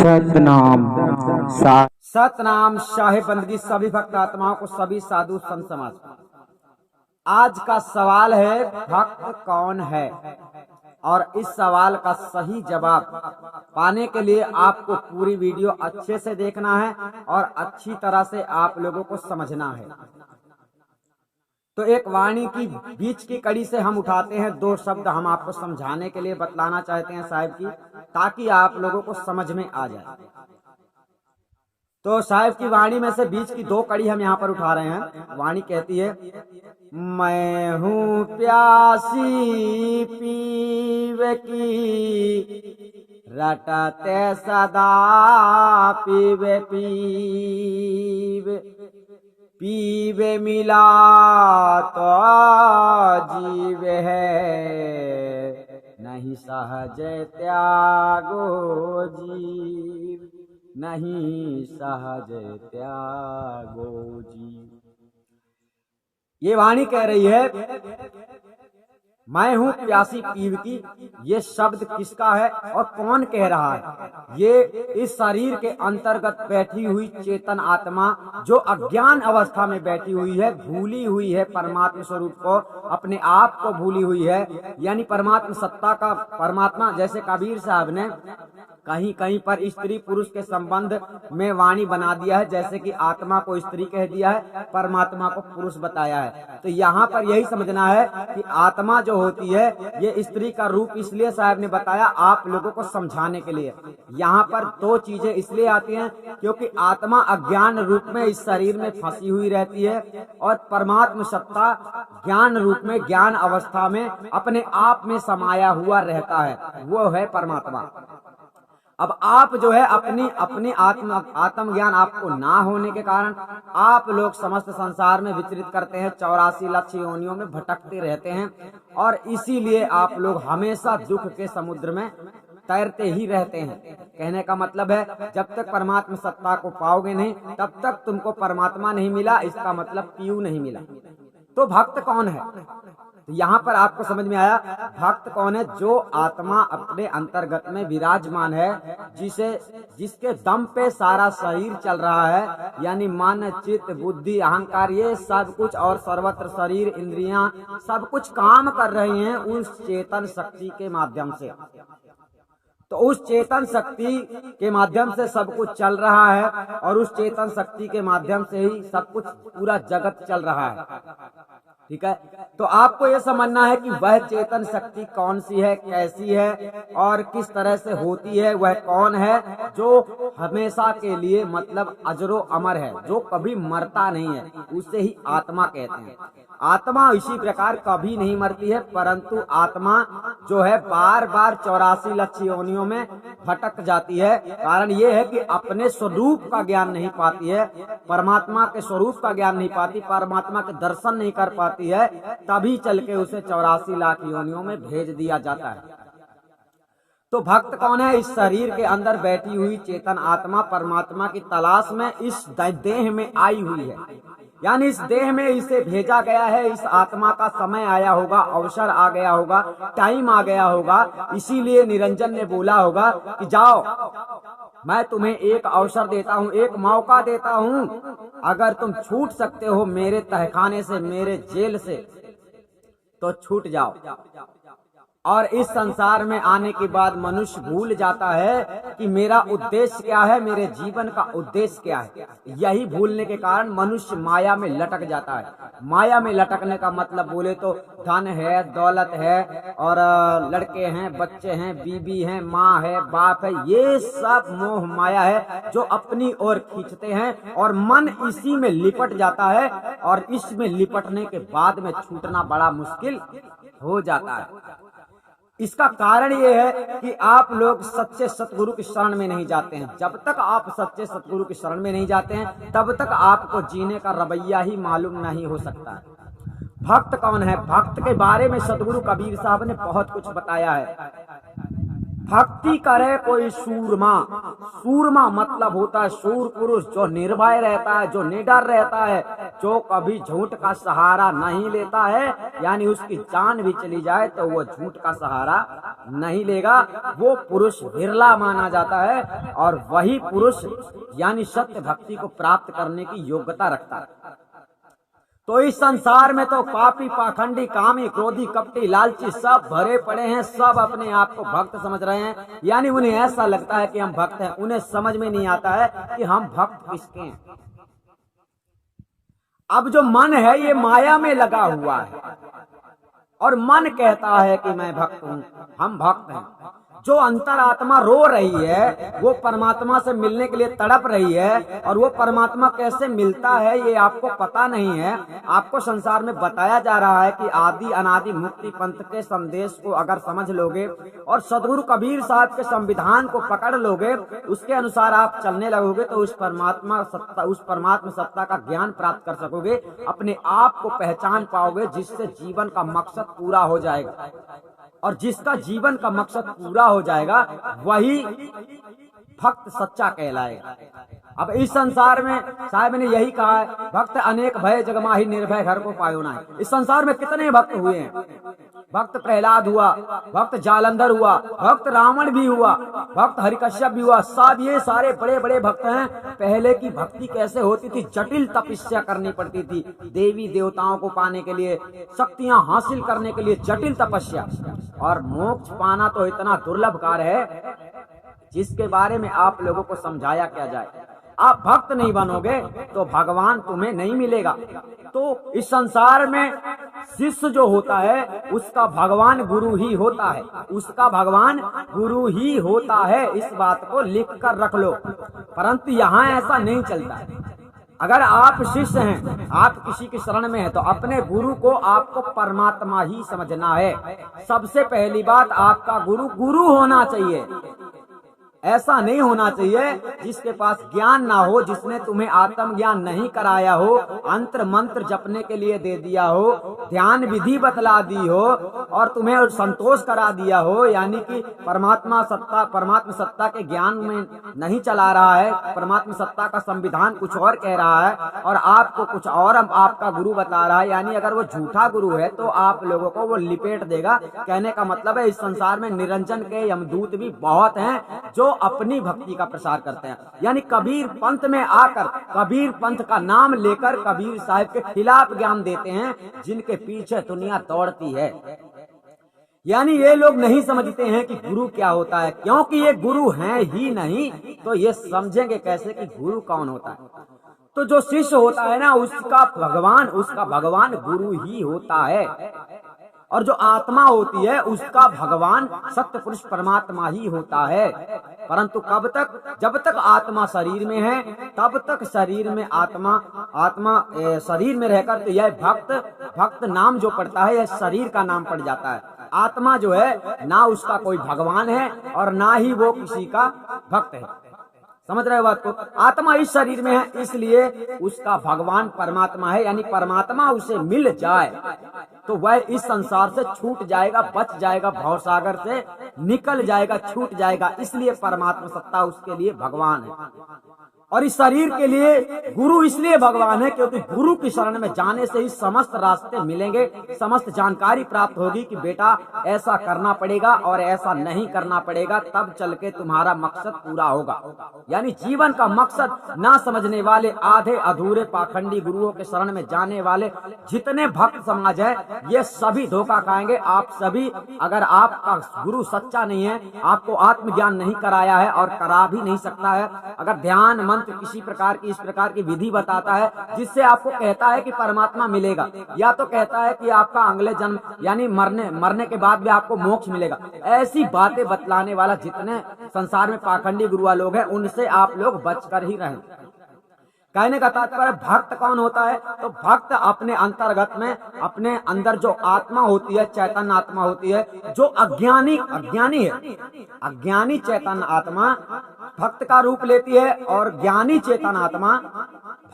सतनाम सतनाम शाही बंदगी सभी भक्त आत्माओं को, सभी साधु संत समाज को। आज का सवाल है, भक्त कौन है? और इस सवाल का सही जवाब पाने के लिए आपको पूरी वीडियो अच्छे से देखना है और अच्छी तरह से आप लोगों को समझना है। तो एक वाणी की बीच की कड़ी से हम उठाते हैं, दो शब्द हम आपको समझाने के लिए बतलाना चाहते हैं साहिब की, ताकि आप लोगों को समझ में आ जाए। तो साहिब की वाणी में से बीच की दो कड़ी हम यहाँ पर उठा रहे हैं। वाणी कहती है, मैं हूँ प्यासी पीवे की, रटते सदा पीवे पीवे, पीवे मिला तो जीव है, नहीं सहज त्यागो जीव, नहीं सहज त्यागो जीव। ये वाणी कह रही है, मैं हूं प्यासी पीव की। ये शब्द किसका है और कौन कह रहा है? ये इस शरीर के अंतर्गत बैठी हुई चेतन आत्मा, जो अज्ञान अवस्था में बैठी हुई है, भूली हुई है परमात्मा स्वरूप को, अपने आप को भूली हुई है, यानी परमात्मा सत्ता का परमात्मा। जैसे कबीर साहब ने कहीं कहीं पर स्त्री पुरुष के संबंध में वाणी बना दिया है, जैसे कि आत्मा को स्त्री कह दिया है, परमात्मा को पुरुष बताया है। तो यहाँ पर यही समझना है कि आत्मा जो होती है, ये स्त्री का रूप इसलिए साहब ने बताया आप लोगों को समझाने के लिए। यहाँ पर दो चीजें इसलिए आती हैं, क्योंकि आत्मा अज्ञान रूप में इस शरीर में फंसी हुई रहती है और परमात्मा सत्ता ज्ञान रूप में, ज्ञान अवस्था में अपने आप में समाया हुआ रहता है, वो है परमात्मा। अब आप जो है अपनी आत्म ज्ञान आपको ना होने के कारण आप लोग समस्त संसार में विचरित करते हैं, 84 लाख योनियों में भटकते रहते हैं, और इसीलिए आप लोग हमेशा दुख के समुद्र में तैरते ही रहते हैं। कहने का मतलब है, जब तक परमात्मा सत्ता को पाओगे नहीं, तब तक तुमको परमात्मा नहीं मिला, इसका मतलब पीयू नहीं मिला। तो भक्त कौन है? तो यहाँ पर आपको समझ में आया, भक्त कौन है? जो आत्मा अपने अंतर्गत में विराजमान है, जिसके दम पे सारा शरीर चल रहा है, यानी मन चित्त बुद्धि अहंकार ये सब कुछ, और सर्वत्र शरीर इंद्रियां सब कुछ काम कर रही हैं उस चेतन शक्ति के माध्यम से। तो उस चेतन शक्ति के माध्यम से सब कुछ चल रहा है, और उस चेतन शक्ति के माध्यम से ही सब कुछ पूरा जगत चल रहा है। ठीक है, तो आपको ये समझना है कि वह चेतन शक्ति कौन सी है, कैसी है और किस तरह से होती है। वह कौन है जो हमेशा के लिए मतलब अजरो अमर है, जो कभी मरता नहीं है, उसे ही आत्मा कहते हैं। आत्मा इसी प्रकार कभी नहीं मरती है, परंतु आत्मा जो है बार बार 84 लाख योनियों में भटक जाती है। कारण ये है कि अपने स्वरूप का ज्ञान नहीं पाती है, परमात्मा के स्वरूप का ज्ञान नहीं पाती, परमात्मा के दर्शन नहीं कर पाती है, तभी चल के उसे 84 लाख योनियों में भेज दिया जाता है। तो भक्त कौन है? इस शरीर के अंदर बैठी हुई चेतन आत्मा परमात्मा की तलाश में इस देह में आई हुई है, यानी इस देह में इसे भेजा गया है। इस आत्मा का समय आया होगा, अवसर आ गया होगा, टाइम आ गया होगा, इसीलिए निरंजन ने बोला होगा कि जाओ, मैं तुम्हें एक अवसर देता हूँ, एक मौका देता हूँ, अगर तुम छूट सकते हो मेरे तहखाने से, मेरे जेल से, तो छूट जाओ। और इस संसार में आने के बाद मनुष्य भूल जाता है कि मेरा उद्देश्य क्या है, मेरे जीवन का उद्देश्य क्या है। यही भूलने के कारण मनुष्य माया में लटक जाता है। माया में लटकने का मतलब बोले तो धन है, दौलत है, और लड़के हैं, बच्चे हैं, बीबी हैं, माँ है, बाप है, ये सब मोह माया है जो अपनी ओर खींचते हैं, और मन इसी में लिपट जाता है, और इसमें लिपटने के बाद में छूटना बड़ा मुश्किल हो जाता है। इसका कारण ये है कि आप लोग सच्चे सतगुरु की शरण में नहीं जाते हैं। जब तक आप सच्चे सतगुरु की शरण में नहीं जाते हैं, तब तक आपको जीने का रवैया ही मालूम नहीं हो सकता है। भक्त कौन है? भक्त के बारे में सतगुरु कबीर साहब ने बहुत कुछ बताया है। भक्ति करे कोई सूरमा। सूरमा मतलब होता है सूर पुरुष, जो निर्भय रहता है, जो निडर रहता है, जो कभी झूठ का सहारा नहीं लेता है, यानी उसकी जान भी चली जाए तो वो झूठ का सहारा नहीं लेगा। वो पुरुष विरला माना जाता है और वही पुरुष यानी सत्य भक्ति को प्राप्त करने की योग्यता रखता है। तो इस संसार में तो पापी, पाखंडी, कामी, क्रोधी, कपटी, लालची सब भरे पड़े हैं। सब अपने आप को भक्त समझ रहे हैं, यानी उन्हें ऐसा लगता है कि हम भक्त हैं। उन्हें समझ में नहीं आता है कि हम भक्त किसके हैं। अब जो मन है ये माया में लगा हुआ है और मन कहता है कि मैं भक्त हूँ, हम भक्त हैं। जो अंतरात्मा रो रही है वो परमात्मा से मिलने के लिए तड़प रही है, और वो परमात्मा कैसे मिलता है ये आपको पता नहीं है। आपको संसार में बताया जा रहा है कि आदि अनादि मुक्ति पंथ के संदेश को अगर समझ लोगे और सदगुरु कबीर साहब के संविधान को पकड़ लोगे, उसके अनुसार आप चलने लगोगे तो उस परमात्मा सत्ता का ज्ञान प्राप्त कर सकोगे, अपने आप को पहचान पाओगे, जिससे जीवन का मकसद पूरा हो जाएगा। और जिसका जीवन का मकसद पूरा हो जाएगा वही भक्त सच्चा कहलाएगा। अब इस संसार में साहब ने यही कहा है, भक्त अनेक भय जगमाही निर्भय घर को पायो ना। इस संसार में कितने भक्त हुए हैं। भक्त प्रहलाद हुआ, भक्त जालंधर हुआ, भक्त रावण भी हुआ, भक्त हरिकश्यप भी हुआ। सब ये सारे बड़े बड़े भक्त हैं। पहले की भक्ति कैसे होती थी, जटिल तपस्या करनी पड़ती थी देवी देवताओं को पाने के लिए, शक्तियां हासिल करने के लिए जटिल तपस्या। और मोक्ष पाना तो इतना दुर्लभ कार्य है जिसके बारे में आप लोगों को समझाया क्या जाए। आप भक्त नहीं बनोगे तो भगवान तुम्हें नहीं मिलेगा। तो इस संसार में शिष्य जो होता है उसका भगवान गुरु ही होता है, उसका भगवान गुरु ही होता है। इस बात को लिख कर रख लो। परंतु यहाँ ऐसा नहीं चलता। अगर आप शिष्य हैं, आप किसी की शरण में हैं, तो अपने गुरु को आपको परमात्मा ही समझना है। सबसे पहली बात, आपका गुरु गुरु होना चाहिए। ऐसा नहीं होना चाहिए जिसके पास ज्ञान ना हो, जिसने तुम्हें आत्मज्ञान नहीं कराया हो, अंतर मंत्र जपने के लिए दे दिया हो, ध्यान विधि बतला दी हो और तुम्हें संतोष करा दिया हो, यानी कि परमात्मा सत्ता के ज्ञान में नहीं चला रहा है, परमात्मा सत्ता का संविधान कुछ और कह रहा है और आपको कुछ और आपका गुरु बता रहा है। यानी अगर वो झूठा गुरु है तो आप लोगों को वो लिपेट देगा। कहने का मतलब है इस संसार में निरंजन के यमदूत भी बहुत हैं जो अपनी भक्ति का प्रसार करते हैं। यानी कबीर पंथ में आकर कबीर पंथ का नाम लेकर कबीर साहब के खिलाफ ज्ञान देते हैं, जिनके पीछे दुनिया दौड़ती है। यानी ये लोग नहीं समझते हैं कि गुरु क्या होता है, क्योंकि ये गुरु हैं ही नहीं तो ये समझेंगे कैसे कि गुरु कौन होता है। तो जो शिष्य होता है ना उसका भगवान गुरु ही होता है, और जो आत्मा होती है उसका भगवान सत्य पुरुष परमात्मा ही होता है। परंतु कब तक, जब तक आत्मा शरीर में है तब तक शरीर में आत्मा शरीर में रहकर तो यह भक्त नाम जो पड़ता है यह शरीर का नाम पड़ जाता है। आत्मा जो है ना उसका कोई भगवान है और ना ही वो किसी का भक्त है। समझ रहे हो बात को। आत्मा इस शरीर में है इसलिए उसका भगवान परमात्मा है। यानी परमात्मा उसे मिल जाए तो वह इस संसार से छूट जाएगा, बच जाएगा, भवसागर से निकल जाएगा, छूट जाएगा। इसलिए परमात्मा सत्ता उसके लिए भगवान है। और इस शरीर के लिए गुरु इसलिए भगवान है क्योंकि गुरु की शरण में जाने से ही समस्त रास्ते मिलेंगे, समस्त जानकारी प्राप्त होगी कि बेटा ऐसा करना पड़ेगा और ऐसा नहीं करना पड़ेगा, तब चल के तुम्हारा मकसद पूरा होगा। यानी जीवन का मकसद ना समझने वाले आधे अधूरे पाखंडी गुरुओं के शरण में जाने वाले जितने भक्त समाज है ये सभी धोखा खाएंगे। आप सभी, अगर आपका गुरु सच्चा नहीं है, आपको आत्मज्ञान नहीं कराया है और करा भी नहीं सकता है, अगर ध्यान मंत्र किसी प्रकार की इस प्रकार की विधि बताता है जिससे आपको कहता है कि परमात्मा मिलेगा, या तो कहता है कि आपका अगले जन्म यानी मरने के बाद भी आपको मोक्ष मिलेगा, ऐसी बातें बतलाने वाला जितने संसार में पाखंडी गुरुआ लोग हैं उनसे आप लोग बचकर ही रहें। कहने का तात्पर्य भक्त कौन होता है, तो भक्त अपने अंतर्गत में अपने अंदर जो आत्मा होती है, चैतन्य आत्मा होती है, जो अज्ञानी है, अज्ञानी चैतन्य आत्मा भक्त का रूप लेती है और ज्ञानी चेतन आत्मा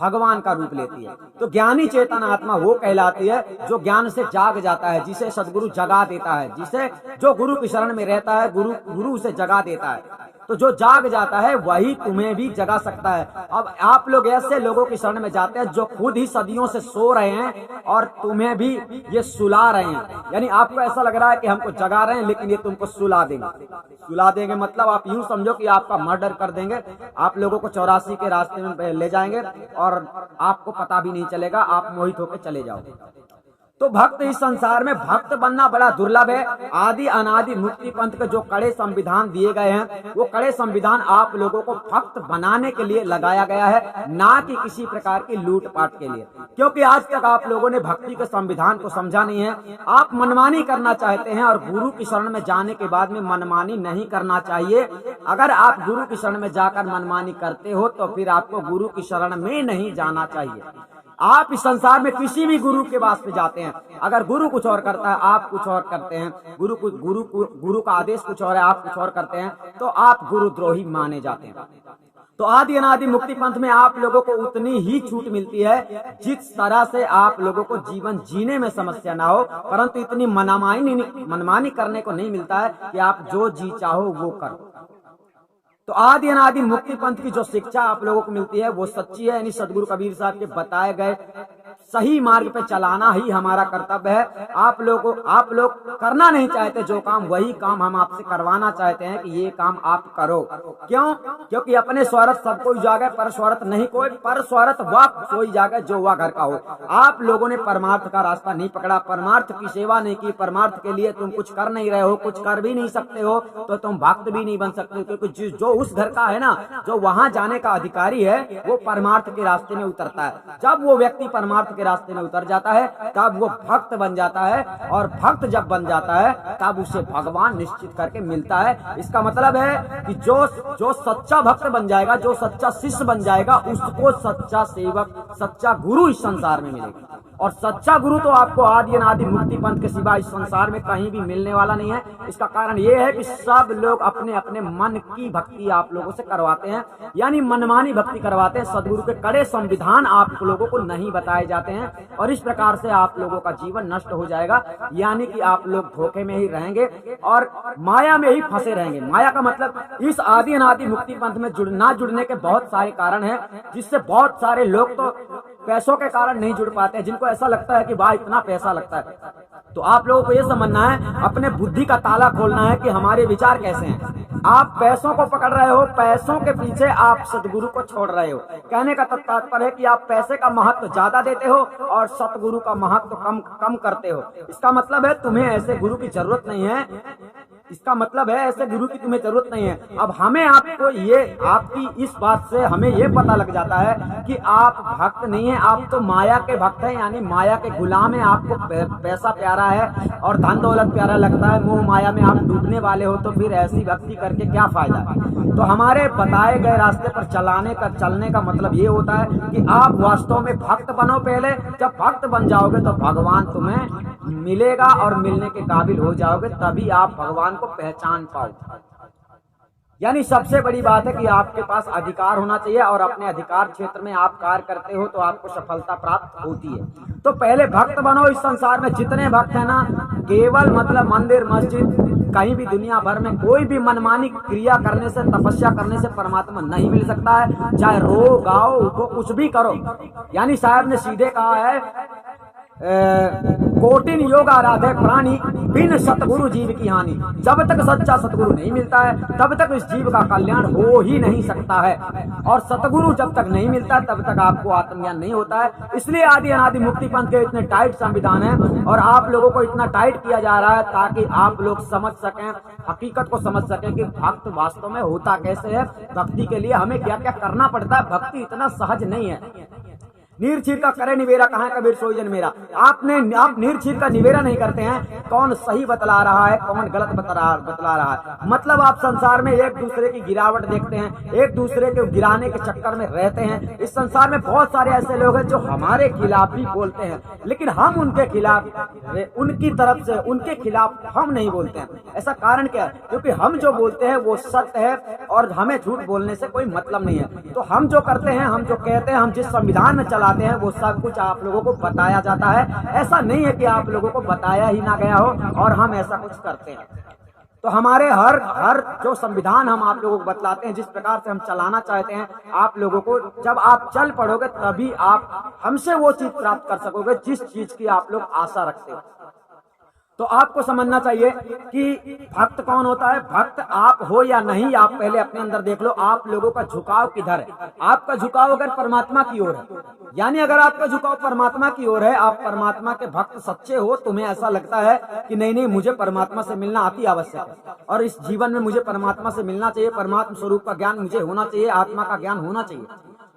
भगवान का रूप लेती है। तो ज्ञानी चेतन आत्मा वो कहलाती है जो ज्ञान से जाग जाता है, जिसे सदगुरु जगा देता है, जिसे जो गुरु की शरण में रहता है गुरु उसे जगा देता है। तो जो जाग जाता है वही तुम्हें भी जगा सकता है। अब आप लोग ऐसे लोगों की शरण में जाते हैं जो खुद ही सदियों से सो रहे हैं और तुम्हें भी ये सुला रहे हैं। यानी आपको ऐसा लग रहा है कि हमको जगा रहे हैं, लेकिन ये तुमको सुला देंगे। सुला देंगे मतलब आप यूं समझो कि आपका मर्डर कर देंगे, आप लोगों को 84 के रास्ते में ले जाएंगे और आपको पता भी नहीं चलेगा, आप मोहित होकर चले जाओगे। तो भक्त इस संसार में भक्त बनना बड़ा दुर्लभ है। आदि अनादि मुक्ति पंथ के जो कड़े संविधान दिए गए हैं, वो कड़े संविधान आप लोगों को भक्त बनाने के लिए लगाया गया है, ना कि किसी प्रकार की लूटपाट के लिए। क्योंकि आज तक आप लोगों ने भक्ति के संविधान को समझा नहीं है। आप मनमानी करना चाहते हैं और गुरु की शरण में जाने के बाद में मनमानी नहीं करना चाहिए। अगर आप गुरु की शरण में जाकर मनमानी करते हो तो फिर आपको गुरु की शरण में नहीं जाना चाहिए। आप इस संसार में किसी भी गुरु के पास में जाते हैं, अगर गुरु कुछ और करता है, आप कुछ और करते हैं, गुरु का आदेश कुछ और है, आप कुछ और करते हैं, तो आप गुरुद्रोही माने जाते हैं। तो आदि अनादि मुक्ति पंथ में आप लोगों को उतनी ही छूट मिलती है जिस तरह से आप लोगों को जीवन जीने में समस्या ना हो, परंतु इतनी मनमानी करने को नहीं मिलता है कि आप जो जी चाहो वो करो। तो आदि अनादि मुक्ति पंथ की जो शिक्षा आप लोगों को मिलती है वो सच्ची है। यानी सदगुरु कबीर साहब के बताए गए सही मार्ग पे चलाना ही हमारा कर्तव्य है। आप लोग करना नहीं चाहते जो काम, वही काम हम आपसे करवाना चाहते हैं कि ये काम आप करो। क्यों? क्योंकि अपने स्वार्थ सब कोई जागे, पर स्वार्थ नहीं कोई, पर स्वार्थ वह कोई जागे जो वह घर का हो। आप लोगों ने परमार्थ का रास्ता नहीं पकड़ा, परमार्थ की सेवा नहीं की, परमार्थ के लिए तुम कुछ कर नहीं रहे हो, कुछ कर भी नहीं सकते हो, तो तुम भक्त भी नहीं बन सकते। क्योंकि जो उस घर का है ना, जो वहां जाने का अधिकारी है, वो परमार्थ के रास्ते में उतरता है। जब वो व्यक्ति परमार्थ के रास्ते में उतर जाता है तब वो भक्त बन जाता है, और भक्त जब बन जाता है तब उसे भगवान निश्चित करके मिलता है। इसका मतलब है कि जो सच्चा भक्त बन जाएगा, जो सच्चा शिष्य बन जाएगा, उसको सच्चा सेवक, सच्चा गुरु इस संसार में मिलेगा। और सच्चा गुरु तो आपको आदि अनादि मुक्ति पंथ के सिवा इस संसार में कहीं भी मिलने वाला नहीं है। इसका कारण ये है कि सब लोग अपने अपने मन की भक्ति आप लोगों से करवाते हैं, यानी मनमानी भक्ति करवाते हैं। सदगुरु के कड़े संविधान आप लोगों को नहीं बताए जाते हैं, और इस प्रकार से आप लोगों का जीवन नष्ट हो जाएगा। यानी कि आप लोग धोखे में ही रहेंगे और माया में ही फंसे रहेंगे। माया का मतलब इस आदि अनादि मुक्ति पंथ में जुड़ने के बहुत सारे कारण हैं, जिससे बहुत सारे लोग तो पैसों के कारण नहीं जुड़ पाते हैं, जिनको ऐसा लगता है कि वाह इतना पैसा लगता है। तो आप लोगों को ये समझना है, अपने बुद्धि का ताला खोलना है कि हमारे विचार कैसे हैं। आप पैसों को पकड़ रहे हो, पैसों के पीछे आप सतगुरु को छोड़ रहे हो। कहने का तात्पर्य है कि आप पैसे का महत्व ज्यादा देते हो और सतगुरु का महत्व कम करते हो। इसका मतलब है तुम्हें ऐसे गुरु की जरूरत नहीं है। इसका मतलब है ऐसे गुरु की तुम्हें जरूरत नहीं है। अब हमें आपको ये, आपकी इस बात से हमें ये पता लग जाता है कि आप भक्त नहीं है, आप तो माया के भक्त हैं, यानी माया के गुलाम हैं। आपको पैसा प्यारा है और धन दौलत प्यारा लगता है, मोह माया में आप डूबने वाले हो, तो फिर ऐसी भक्ति करके क्या फायदा। तो हमारे बताए गए रास्ते पर चलने का मतलब ये होता है कि आप वास्तव में भक्त बनो। पहले जब भक्त बन जाओगे तो भगवान तुम्हें मिलेगा और मिलने के काबिल हो जाओगे, तभी आप भगवान को पहचान पाओगे। यानी सबसे बड़ी बात है कि आपके पास अधिकार होना चाहिए, और अपने अधिकार क्षेत्र में आप कार्य करते हो तो आपको सफलता प्राप्त होती है। तो पहले भक्त बनो। इस संसार में जितने भक्त हैं ना, केवल मतलब मंदिर मस्जिद, कहीं भी दुनिया भर में कोई भी मनमानी क्रिया करने से, तपस्या करने से परमात्मा नहीं मिल सकता है। चाहे रो गाओ, उठो, कुछ भी करो। यानी साहब ने सीधे कहा है, कोटिन योग आराधे प्राणी बिन सतगुरु जीव की हानि। जब तक सच्चा सतगुरु नहीं मिलता है तब तक इस जीव का कल्याण हो ही नहीं सकता है, और सतगुरु जब तक नहीं मिलता तब तक आपको आत्मज्ञान नहीं होता है। इसलिए आदि अनादि मुक्ति पंथ के इतने टाइट संविधान है, और आप लोगों को इतना टाइट किया जा रहा है ताकि आप लोग समझ सकें, हकीकत को समझ सकें कि भक्त वास्तव में होता कैसे है। भक्ति के लिए हमें क्या क्या करना पड़ता है। भक्ति इतना सहज नहीं है। नीर चीर का करे निवेरा, कहाँ कबीर सोई जन मेरा। आप नीर चीर का निवेरा नहीं करते हैं, कौन सही बतला रहा है, कौन गलत बतला रहा है। मतलब आप संसार में एक दूसरे की गिरावट देखते हैं, एक दूसरे के गिराने के चक्कर में रहते हैं। इस संसार में बहुत सारे ऐसे लोग हैं जो हमारे खिलाफ भी बोलते हैं, लेकिन हम उनके खिलाफ, उनकी तरफ से उनके खिलाफ हम नहीं बोलते हैं। ऐसा कारण क्या है? क्योंकि हम जो बोलते हैं वो सत्य है, और हमें झूठ बोलने से कोई मतलब नहीं है। तो हम जो करते हैं, हम जो कहते हैं, हम जिस संविधान में चलाते हैं वो सब कुछ आप लोगों को बताया जाता है। ऐसा नहीं है कि आप लोगों को बताया ही ना गया हो और हम ऐसा कुछ करते हैं। तो हमारे हर जो संविधान हम आप लोगों को बतलाते हैं, जिस प्रकार से हम चलाना चाहते हैं आप लोगों को, जब आप चल पड़ोगे तभी आप हमसे वो चीज प्राप्त कर सकोगे जिस चीज की आप लोग आशा रखते हो। तो आपको समझना चाहिए कि भक्त कौन होता है। भक्त आप हो या नहीं, आप पहले अपने अंदर देख लो, आप लोगों का झुकाव किधर है। आपका झुकाव अगर परमात्मा की ओर है, यानी अगर आपका झुकाव परमात्मा की ओर है, आप परमात्मा के भक्त सच्चे हो, तुम्हें ऐसा लगता है कि नहीं मुझे परमात्मा से मिलना अति आवश्यक है और इस जीवन में मुझे परमात्मा से मिलना चाहिए, परमात्मा स्वरूप का ज्ञान मुझे होना चाहिए, आत्मा का ज्ञान होना चाहिए,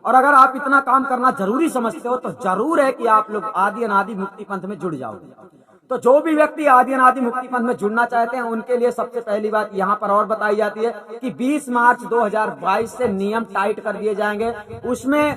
और अगर आप इतना काम करना जरूरी समझते हो तो जरूर है कि आप लोग आदि अनादि मुक्ति पंथ में जुड़ जाओगे। तो जो भी व्यक्ति आदि अनादि मुक्ति पंथ में जुड़ना चाहते हैं उनके लिए सबसे पहली बात यहाँ पर और बताई जाती है कि 20 मार्च 2022 से नियम टाइट कर दिए जाएंगे। उसमें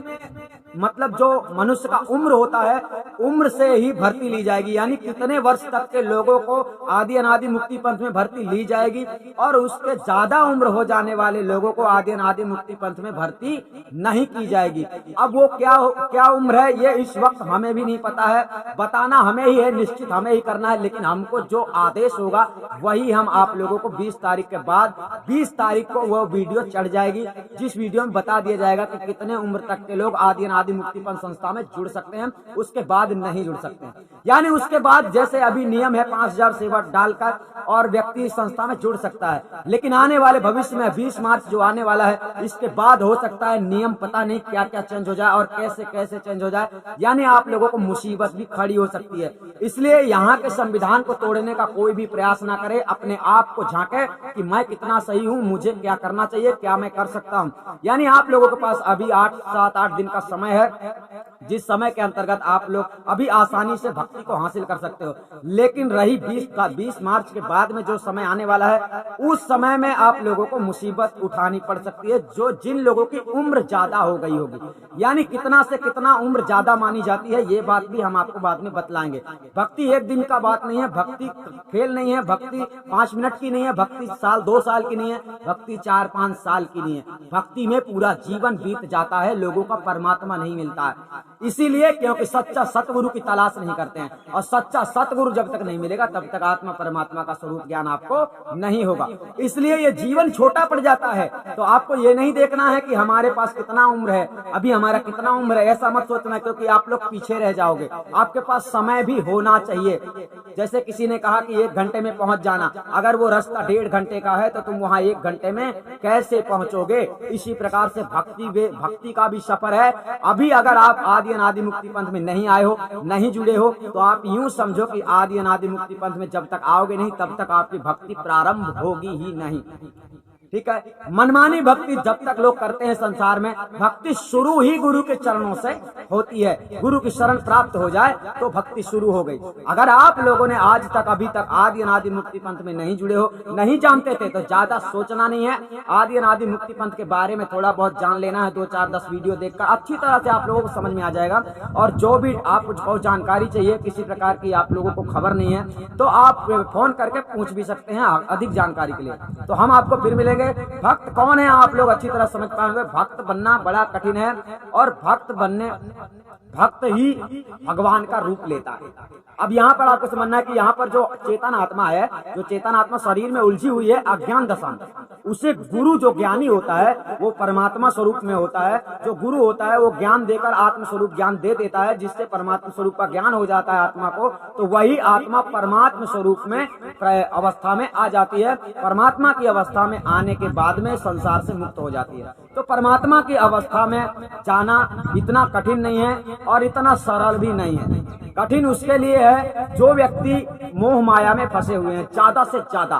मतलब जो मनुष्य का उम्र होता है, उम्र से ही भर्ती ली जाएगी, यानी कितने वर्ष तक के लोगों को आदि अनादि मुक्ति पंथ में भर्ती ली जाएगी और उसके ज्यादा उम्र हो जाने वाले लोगों को आदि अनादि मुक्ति पंथ में भर्ती नहीं की जाएगी। अब वो क्या उम्र है ये इस वक्त हमें भी नहीं पता है, बताना हमें ही है, निश्चित हमें ही करना है, लेकिन हमको जो आदेश होगा वही हम आप लोगों को 20 तारीख के बाद 20 तारीख को वो वीडियो चढ़ जाएगी, जिस वीडियो में बता दिया जाएगा कि कितने उम्र तक के लोग आदि अनादि मुक्ति पंथ संस्था में जुड़ सकते हैं, उसके बाद नहीं जुड़ सकते हैं। यानी उसके बाद जैसे अभी नियम है 5000 सेवा डालकर और व्यक्ति इस संस्था में जुड़ सकता है, लेकिन आने वाले भविष्य में 20 मार्च जो आने वाला है इसके बाद हो सकता है नियम पता नहीं क्या क्या चेंज हो जाए और कैसे कैसे चेंज हो जाए, यानी आप लोगों को मुसीबत भी खड़ी हो सकती है। इसलिए यहाँ के संविधान को तोड़ने का कोई भी प्रयास ना करे, अपने आप को झांके कि मैं कितना सही हूँ, मुझे क्या करना चाहिए, क्या मैं कर सकता हूँ। यानी आप लोगों के पास अभी 7-8 दिन का समय है, जिस समय के अंतर्गत आप लोग अभी आसानी से भक्ति को हासिल कर सकते हो। लेकिन रही 20 मार्च के बाद में जो समय आने वाला है, उस समय में आप लोगों को मुसीबत उठानी पड़ सकती है, जो जिन लोगों की उम्र ज्यादा हो गई होगी। यानी कितना से कितना उम्र ज्यादा मानी जाती है ये बात भी हम आपको बाद में बतलाएंगे। भक्ति एक दिन का बात नहीं है, भक्ति खेल नहीं है, भक्ति 5 मिनट की नहीं है, भक्ति 2 साल की नहीं है, भक्ति 4-5 साल की नहीं है। भक्ति में पूरा जीवन बीत जाता है, लोगों का परमात्मा नहीं मिलता है। इसीलिए क्योंकि सच्चा सतगुरु की तलाश नहीं करते हैं, और सच्चा सतगुरु जब तक नहीं मिलेगा तब तक आत्मा परमात्मा का स्वरूप ज्ञान आपको नहीं होगा। इसलिए ये जीवन छोटा पड़ जाता है। तो आपको ये नहीं देखना है कि हमारे पास कितना उम्र है, अभी हमारा कितना उम्र है, ऐसा मत सोचना, क्योंकि आप लोग पीछे रह जाओगे। आपके पास समय भी होना चाहिए। जैसे किसी ने कहा कि 1 घंटे में पहुंच जाना, अगर वो रास्ता 1.5 घंटे का है तो तुम वहां 1 घंटे में कैसे पहुंचोगे। इसी प्रकार से भक्ति का भी सफर है। अभी अगर आप आदि अनादि मुक्ति पंथ में नहीं आए हो, नहीं जुड़े हो, तो आप यूं समझो कि आदि अनादि मुक्ति पंथ में जब तक आओगे नहीं तब तक आपकी भक्ति प्रारंभ होगी ही नहीं। ठीक है, मनमानी भक्ति जब तक लोग करते हैं संसार में, भक्ति शुरू ही गुरु के चरणों से होती है। गुरु की शरण प्राप्त हो जाए तो भक्ति शुरू हो गई। अगर आप लोगों ने आज तक अभी तक आदि अनादि मुक्ति पंथ में नहीं जुड़े हो, नहीं जानते थे, तो ज्यादा सोचना नहीं है। आदि अनादि मुक्ति पंथ के बारे में थोड़ा बहुत जान लेना है, 2-4-10 वीडियो देखकर अच्छी तरह से आप लोगों को समझ में आ जाएगा। और जो भी आपको जानकारी चाहिए, किसी प्रकार की आप लोगों को खबर नहीं है, तो आप फोन करके पूछ भी सकते हैं अधिक जानकारी के लिए। तो हम आपको फिर मिलेंगे। भक्त कौन है आप लोग अच्छी तरह समझ पाएंगे। भक्त बनना बड़ा कठिन है, और भक्त ही भगवान का रूप लेता है। अब यहाँ पर आपको समझना है कि यहाँ पर जो चेतन आत्मा है, जो चेतन आत्मा शरीर में उलझी हुई है अज्ञान दशा में, उसे गुरु जो ज्ञानी होता है वो परमात्मा स्वरूप में होता है। जो गुरु होता है वो ज्ञान देकर आत्म स्वरूप ज्ञान दे देता है, जिससे परमात्मा स्वरूप का ज्ञान हो जाता है आत्मा को। तो वही आत्मा परमात्मा स्वरूप में अवस्था में आ जाती है। परमात्मा की अवस्था में आने के बाद में संसार से मुक्त हो जाती है। तो परमात्मा की अवस्था में जाना इतना कठिन नहीं है और इतना सरल भी नहीं है। कठिन उसके लिए है जो व्यक्ति मोह माया में फंसे हुए हैं ज्यादा से ज्यादा,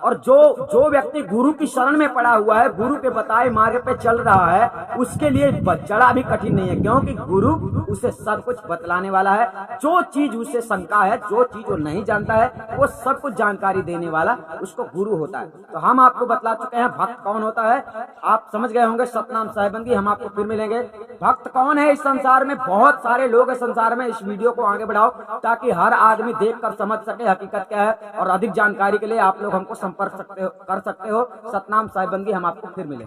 और जो व्यक्ति गुरु की शरण में पड़ा हुआ है, गुरु के बताए मार्ग पे चल रहा है, उसके लिए जरा भी कठिन नहीं है, क्योंकि गुरु उसे सब कुछ बतलाने वाला है। जो चीज उसे शंका है, जो चीज वो नहीं जानता है, वो सब कुछ जानकारी देने वाला उसको गुरु होता है। तो हम आपको बतला चुके हैं भक्त कौन होता है, आप समझ गए होंगे। सतनाम साहिबंदी, हम आपको फिर मिलेंगे। भक्त कौन है इस संसार में, बहुत सारे लोग हैं संसार में। इस वीडियो को आगे बढ़ाओ ताकि ताकि हर आदमी देखकर समझ सके हकीकत क्या है। और अधिक जानकारी के लिए आप लोग हमको संपर्क कर सकते हो। सतनाम साहिब बंदगी, हम आपको फिर मिलेंगे।